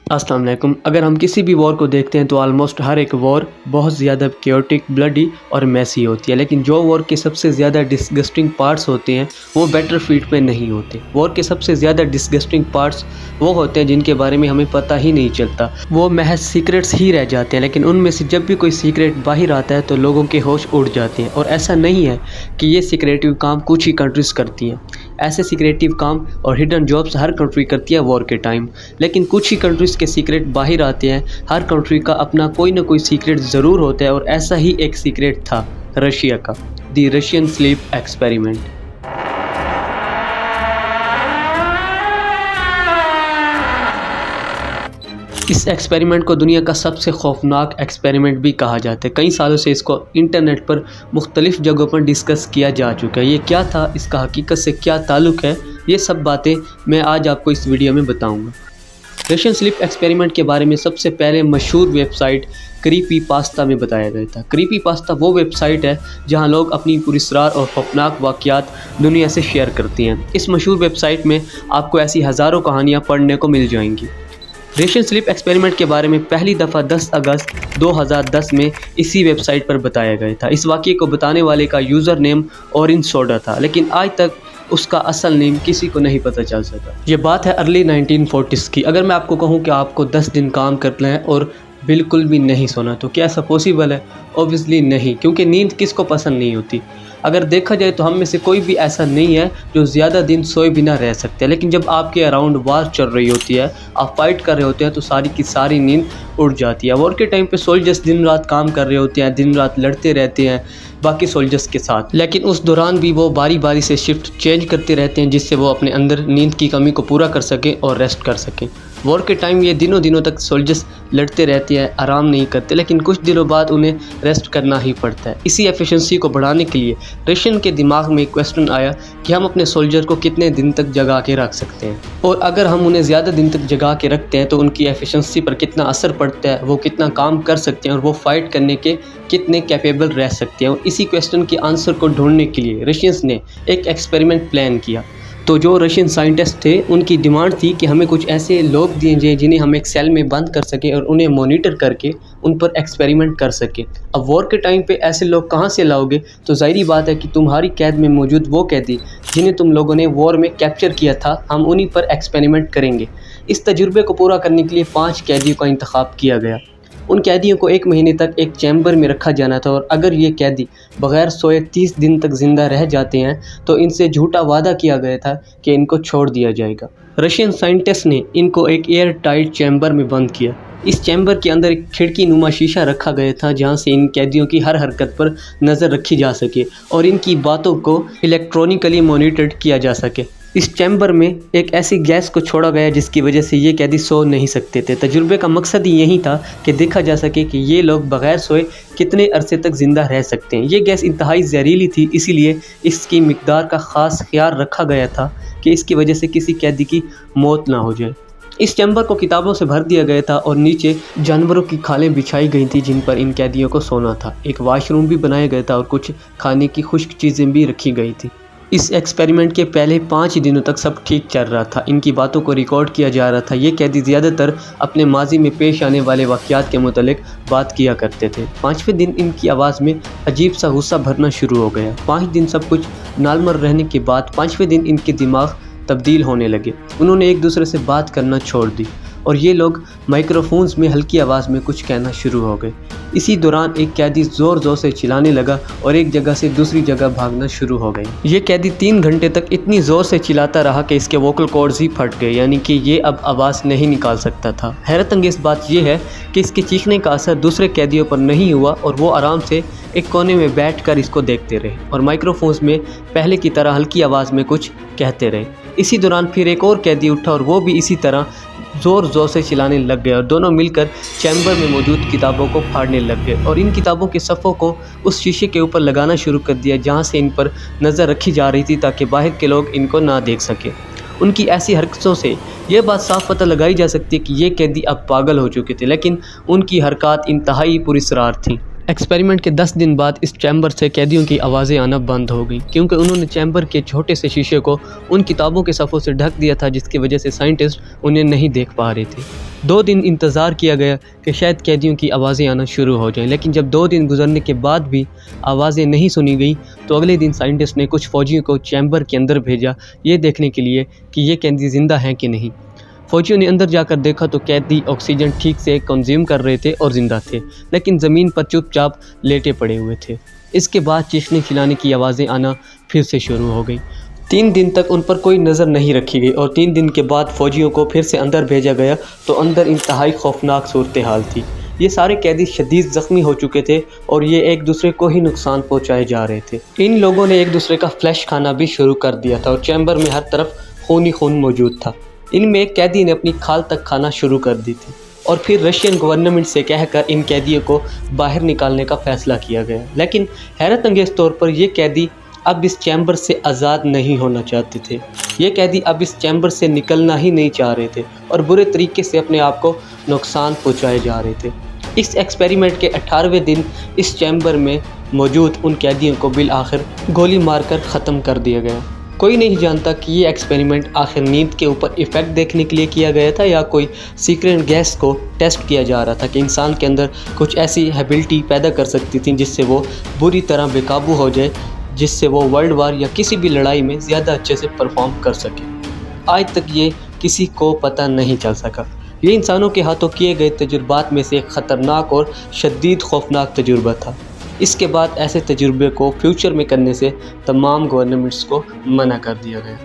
السلام علیکم۔ اگر ہم کسی بھی وار کو دیکھتے ہیں تو آلموسٹ ہر ایک وار بہت زیادہ کیوٹک، بلڈی اور میسی ہوتی ہے، لیکن جو وار کے سب سے زیادہ ڈسگسٹنگ پارٹس ہوتے ہیں وہ بیٹل فیلڈ پہ نہیں ہوتے۔ وار کے سب سے زیادہ ڈسگسٹنگ پارٹس وہ ہوتے ہیں جن کے بارے میں ہمیں پتہ ہی نہیں چلتا، وہ محض سیکرٹس ہی رہ جاتے ہیں، لیکن ان میں سے جب بھی کوئی سیکرٹ باہر آتا ہے تو لوگوں کے ہوش اڑ جاتے ہیں۔ اور ایسا نہیں ہے کہ یہ سیکریٹو کام کچھ ہی کنٹریز کرتی ہیں، ایسے سیکریٹو کام اور ہڈن جابس ہر کنٹری کرتی ہے وار کے ٹائم، لیکن کچھ ہی کنٹریز کے سیکرٹ باہر آتے ہیں۔ ہر کنٹری کا اپنا کوئی نہ کوئی سیکرٹ ضرور ہوتا ہے، اور ایسا ہی ایک سیکرٹ تھا رشیا کا، دی رشین سلیپ ایکسپیریمنٹ۔ اس ایکسپیریمنٹ کو دنیا کا سب سے خوفناک ایکسپیریمنٹ بھی کہا جاتا ہے۔ کئی سالوں سے اس کو انٹرنیٹ پر مختلف جگہوں پر ڈسکس کیا جا چکا ہے۔ یہ کیا تھا، اس کا حقیقت سے کیا تعلق ہے، یہ سب باتیں میں آج آپ کو اس ویڈیو میں بتاؤں گا۔ رشین سلیپ ایکسپیریمنٹ کے بارے میں سب سے پہلے مشہور ویب سائٹ کریپی پاستا میں بتایا گیا تھا۔ کریپی پاستا وہ ویب سائٹ ہے جہاں لوگ اپنی پراسرار اور خوفناک واقعات دنیا سے شیئر کرتے ہیں۔ اس مشہور ویب سائٹ میں آپ کو ایسی ہزاروں کہانیاں پڑھنے کو مل جائیں گی۔ رشین سلیپ ایکسپیریمنٹ کے بارے میں پہلی دفعہ 10 اگست 2010 میں اسی ویب سائٹ پر بتایا گیا تھا۔ اس واقعے کو بتانے والے کا یوزر نیم اورین سوڈا تھا، لیکن آج تک اس کا اصل نیم کسی کو نہیں پتہ چل سکا۔ یہ بات ہے ارلی 1940s کی۔ اگر میں آپ کو کہوں کہ آپ کو 10 دن کام کرنا ہے اور بالکل بھی نہیں سونا، تو کیا ایسا پاسبل ہے؟ اوبویسلی نہیں، کیونکہ نیند کس کو پسند نہیں ہوتی۔ اگر دیکھا جائے تو ہم میں سے کوئی بھی ایسا نہیں ہے جو زیادہ دن سوئے بنا رہ سکتے، لیکن جب آپ کے اراؤنڈ وار چل رہی ہوتی ہے، آپ فائٹ کر رہے ہوتے ہیں، تو ساری کی ساری نیند اڑ جاتی ہے۔ وار کے ٹائم پہ سولجرز دن رات کام کر رہے ہوتے ہیں، دن رات لڑتے رہتے ہیں باقی سولجرز کے ساتھ، لیکن اس دوران بھی وہ باری باری سے شفٹ چینج کرتے رہتے ہیں جس سے وہ اپنے اندر نیند کی کمی کو پورا کر سکیں اور ریسٹ کر سکیں۔ وار کے ٹائم یہ دنوں تک سولجرز لڑتے رہتے ہیں، آرام نہیں کرتے، لیکن کچھ دنوں بعد انہیں ریسٹ کرنا ہی پڑتا ہے۔ اسی ایفیشنسی کو بڑھانے کے لیے رشین کے دماغ میں ایک کویسچن آیا کہ ہم اپنے سولجر کو کتنے دن تک جگا کے رکھ سکتے ہیں، اور اگر ہم انہیں زیادہ دن تک جگا کے رکھتے ہیں تو ان کی ایفیشنسی پر کتنا اثر پڑتا ہے، وہ کتنا کام کر سکتے ہیں اور وہ فائٹ کرنے کے کتنے کیپیبل رہ سکتے ہیں۔ اور اسی کویسچن کے آنسر کو ڈھونڈنے کے لیے رشینز نے ایک ایکسپیریمنٹ پلان کیا۔ تو جو رشین سائنٹسٹ تھے ان کی ڈیمانڈ تھی کہ ہمیں کچھ ایسے لوگ دیے جائیں جنہیں ہم ایک سیل میں بند کر سکیں اور انہیں مانیٹر کر کے ان پر ایکسپیریمنٹ کر سکیں۔ اب وار کے ٹائم پہ ایسے لوگ کہاں سے لاؤ گے؟ تو ظاہری بات ہے کہ تمہاری قید میں موجود وہ قیدی جنہیں تم لوگوں نے وار میں کیپچر کیا تھا، ہم انہی پر ایکسپیریمنٹ کریں گے۔ اس تجربے کو پورا کرنے کے لیے 5 قیدیوں کا انتخاب کیا گیا۔ ان قیدیوں کو 1 مہینے تک ایک چیمبر میں رکھا جانا تھا، اور اگر یہ قیدی بغیر سوئے 30 دن تک زندہ رہ جاتے ہیں تو ان سے جھوٹا وعدہ کیا گیا تھا کہ ان کو چھوڑ دیا جائے گا۔ رشین سائنٹسٹ نے ان کو ایک ایئر ٹائٹ چیمبر میں بند کیا۔ اس چیمبر کے اندر ایک کھڑکی نما شیشہ رکھا گیا تھا جہاں سے ان قیدیوں کی ہر حرکت پر نظر رکھی جا سکے اور ان کی باتوں کو الیکٹرونیکلی مانیٹرڈ کیا جا سکے۔ اس چیمبر میں ایک ایسی گیس کو چھوڑا گیا جس کی وجہ سے یہ قیدی سو نہیں سکتے تھے۔ تجربے کا مقصد ہی یہی تھا کہ دیکھا جا سکے کہ یہ لوگ بغیر سوئے کتنے عرصے تک زندہ رہ سکتے ہیں۔ یہ گیس انتہائی زہریلی تھی، اسی لیے اس کی مقدار کا خاص خیال رکھا گیا تھا کہ اس کی وجہ سے کسی قیدی کی موت نہ ہو جائے۔ اس چیمبر کو کتابوں سے بھر دیا گیا تھا اور نیچے جانوروں کی کھالیں بچھائی گئی تھیں جن پر ان قیدیوں کو سونا تھا۔ ایک واش روم بھی بنایا گیا تھا اور کچھ کھانے کی خشک چیزیں بھی رکھی گئی تھیں۔ اس ایکسپیریمنٹ کے پہلے 5 دنوں تک سب ٹھیک چل رہا تھا، ان کی باتوں کو ریکارڈ کیا جا رہا تھا۔ یہ قیدی زیادہ تر اپنے ماضی میں پیش آنے والے واقعات کے متعلق بات کیا کرتے تھے۔ 5ویں دن ان کی آواز میں عجیب سا غصہ بھرنا شروع ہو گیا۔ 5 دن سب کچھ نارمل رہنے کے بعد 5ویں دن ان کے دماغ تبدیل ہونے لگے۔ انہوں نے ایک دوسرے سے بات کرنا چھوڑ دی اور یہ لوگ مائکروفونز میں ہلکی آواز میں کچھ کہنا شروع ہو گئے۔ اسی دوران ایک قیدی زور سے چلانے لگا اور ایک جگہ سے دوسری جگہ بھاگنا شروع ہو گئی۔ یہ قیدی 3 گھنٹے تک اتنی زور سے چلاتا رہا کہ اس کے ووکل کارڈز ہی پھٹ گئے، یعنی کہ یہ اب آواز نہیں نکال سکتا تھا۔ حیرت انگیز بات یہ ہے کہ اس کے چیخنے کا اثر دوسرے قیدیوں پر نہیں ہوا اور وہ آرام سے ایک کونے میں بیٹھ کر اس کو دیکھتے رہے اور مائکروفونز میں پہلے کی طرح ہلکی آواز میں کچھ کہتے رہے۔ اسی دوران پھر ایک اور قیدی اٹھا اور وہ بھی اسی طرح زور سے چلانے لگ گئے اور دونوں مل کر چیمبر میں موجود کتابوں کو پھاڑنے لگ گئے اور ان کتابوں کے صفوں کو اس شیشے کے اوپر لگانا شروع کر دیا جہاں سے ان پر نظر رکھی جا رہی تھی تاکہ باہر کے لوگ ان کو نہ دیکھ سکیں۔ ان کی ایسی حرکتوں سے یہ بات صاف پتہ لگائی جا سکتی ہے کہ یہ قیدی اب پاگل ہو چکے تھے، لیکن ان کی حرکات انتہائی پراسرار تھیں۔ ایکسپیریمنٹ کے 10 دن بعد اس چیمبر سے قیدیوں کی آوازیں آنا بند ہو گئیں، کیونکہ انہوں نے چیمبر کے چھوٹے سے شیشے کو ان کتابوں کے صفحوں سے ڈھک دیا تھا، جس کی وجہ سے سائنٹسٹ انہیں نہیں دیکھ پا رہے تھے۔ 2 دن انتظار کیا گیا کہ شاید قیدیوں کی آوازیں آنا شروع ہو جائیں، لیکن جب 2 دن گزرنے کے بعد بھی آوازیں نہیں سنی گئیں تو اگلے دن سائنٹسٹ نے کچھ فوجیوں کو چیمبر کے اندر بھیجا یہ دیکھنے کے لیے کہ یہ قیدی زندہ ہیں کہ نہیں۔ فوجیوں نے اندر جا کر دیکھا تو قیدی آکسیجن ٹھیک سے کنزیوم کر رہے تھے اور زندہ تھے، لیکن زمین پر چپ چاپ لیٹے پڑے ہوئے تھے۔ اس کے بعد چیخنے چلانے کی آوازیں آنا پھر سے شروع ہو گئیں۔ 3 دن تک ان پر کوئی نظر نہیں رکھی گئی اور 3 دن کے بعد فوجیوں کو پھر سے اندر بھیجا گیا تو اندر انتہائی خوفناک صورتحال تھی۔ یہ سارے قیدی شدید زخمی ہو چکے تھے اور یہ ایک دوسرے کو ہی نقصان پہنچائے جا رہے تھے۔ ان لوگوں نے ایک دوسرے کا فلیش کھانا بھی شروع کر دیا تھا اور چیمبر میں ہر طرف خون ہی خون موجود تھا۔ ان میں ایک قیدی نے اپنی کھال تک کھانا شروع کر دی تھی اور پھر رشین گورنمنٹ سے کہہ کر ان قیدیوں کو باہر نکالنے کا فیصلہ کیا گیا، لیکن حیرت انگیز طور پر یہ قیدی اب اس چیمبر سے آزاد نہیں ہونا چاہتے تھے۔ یہ قیدی اب اس چیمبر سے نکلنا ہی نہیں چاہ رہے تھے اور برے طریقے سے اپنے آپ کو نقصان پہنچائے جا رہے تھے۔ اس ایکسپیریمنٹ کے 18ویں دن اس چیمبر میں موجود ان قیدیوں کو بالآخر گولی مار کر ختم کر دیا گیا۔ کوئی نہیں جانتا کہ یہ ایکسپیریمنٹ آخر نیند کے اوپر ایفیکٹ دیکھنے کے لیے کیا گیا تھا یا کوئی سیکرٹ گیس کو ٹیسٹ کیا جا رہا تھا کہ انسان کے اندر کچھ ایسی ہیبلٹی پیدا کر سکتی تھیں جس سے وہ بری طرح بے قابو ہو جائے، جس سے وہ ورلڈ وار یا کسی بھی لڑائی میں زیادہ اچھے سے پرفارم کر سکے۔ آج تک یہ کسی کو پتہ نہیں چل سکا۔ یہ انسانوں کے ہاتھوں کیے گئے تجربات میں سے ایک خطرناک اور شدید خوفناک تجربہ تھا۔ اس کے بعد ایسے تجربے کو فیوچر میں کرنے سے تمام گورنمنٹس کو منع کر دیا گیا۔